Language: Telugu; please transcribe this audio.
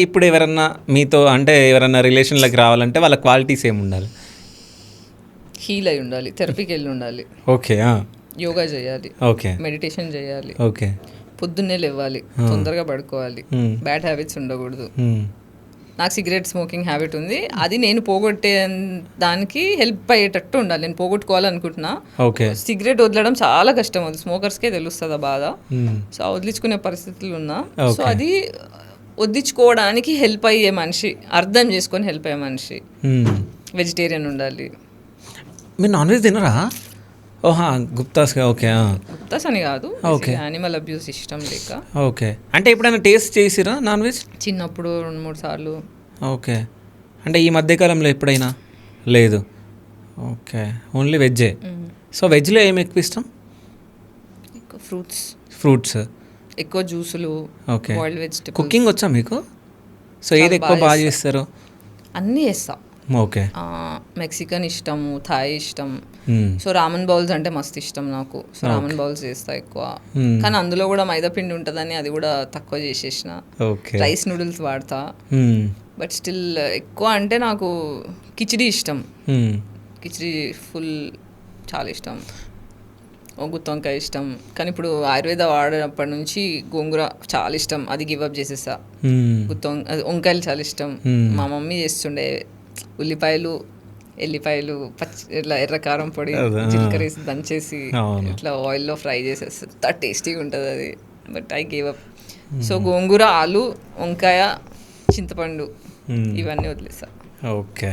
ఇప్పుడు ఎవరన్నా మీతో అంటే ఎవరన్నా రిలేషన్‌లోకి రావాలంటే వాళ్ళ క్వాలిటీస్ ఏముండాలి? హీల్ అయి ఉండాలి, థెరపీకి వెళ్ళి ఉండాలి, ఓకే. యోగా చేయాలి, ఓకే. మెడిటేషన్ చేయాలి, ఓకే. పొద్దున్నే లేవ్వాలి, తొందరగా పడుకోవాలి, బ్యాడ్ హ్యాబిట్స్ ఉండకూడదు. నాకు సిగరెట్ స్మోకింగ్ హ్యాబిట్ ఉంది, అది నేను పోగొట్టే దానికి హెల్ప్ అయ్యేటట్టు ఉండాలి. నేను పోగొట్టుకోవాలనుకుంటున్నా. ఓకే. సిగరెట్ వదలడం చాలా కష్టం, అది స్మోకర్స్కే తెలుస్తుంది ఆ బాధ. సో వదిలించుకునే పరిస్థితులు ఉన్నా. సో అది వదిలించుకోవడానికి హెల్ప్ అయ్యే మనిషి, అర్థం చేసుకొని హెల్ప్ అయ్యే మనిషి. వెజిటేరియన్ ఉండాలి. మీరు నాన్ వెజ్ తినరా? ఓహా, గుప్తాస్గా. ఓకే. గుప్తాస్ అని కాదు, యానిమల్ అబ్యూస్ ఇష్టం లేక. ఓకే. అంటే ఎప్పుడైనా టేస్ట్ చేసిరా నాన్ వెజ్? చిన్నప్పుడు 2-3 సార్లు. ఓకే. అంటే ఈ మధ్యకాలంలో ఎప్పుడైనా? లేదు. Okay, only వెజ్జే. సో వెజ్లో ఏమి ఎక్కువ ఇష్టం? ఎక్కువ ఫ్రూట్స్, ఎక్కువ జ్యూసులు. ఓకే. Boiled vegetables. కుకింగ్ వచ్చా మీకు? సో ఏది ఎక్కువ బాగా చేస్తారు? అన్నీ చేస్తా. ఓకే. మెక్సికన్ ఇష్టము, థాయ్ ఇష్టం. సో రామన్ బౌల్స్ అంటే మస్తు ఇష్టం నాకు. సో రామన్ బౌల్స్ చేస్తా ఎక్కువ. కానీ అందులో కూడా మైదా పిండి ఉంటుందని అది కూడా తక్కువ చేసేసిన. రైస్ నూడిల్స్ వాడతా. బట్ స్టిల్ ఎక్కువ అంటే నాకు కిచిడి ఇష్టం. కిచిడి ఫుల్ చాలా ఇష్టం. గుత్తి వంకాయ ఇష్టం. కానీ ఇప్పుడు ఆయుర్వేద వాడినప్పటి నుంచి గోంగూర చాలా ఇష్టం, అది గివ్ అప్ చేసేసా. వంకాయలు చాలా ఇష్టం. మా మమ్మీ చేస్తుండే ఉల్లిపాయలు, ఎల్లిపాయలు, ఇట్లా ఎర్రకారం పొడి, జీలకర్ర వేసి దంచేసి ఇట్లా ఆయిల్లో ఫ్రై చేసేస్తే టేస్టీగా ఉంటుంది అది. But I gave up. So గోంగూర, ఆలు, వంకాయ, చింతపండు ఇవన్నీ వదిలేసా. ఓకే.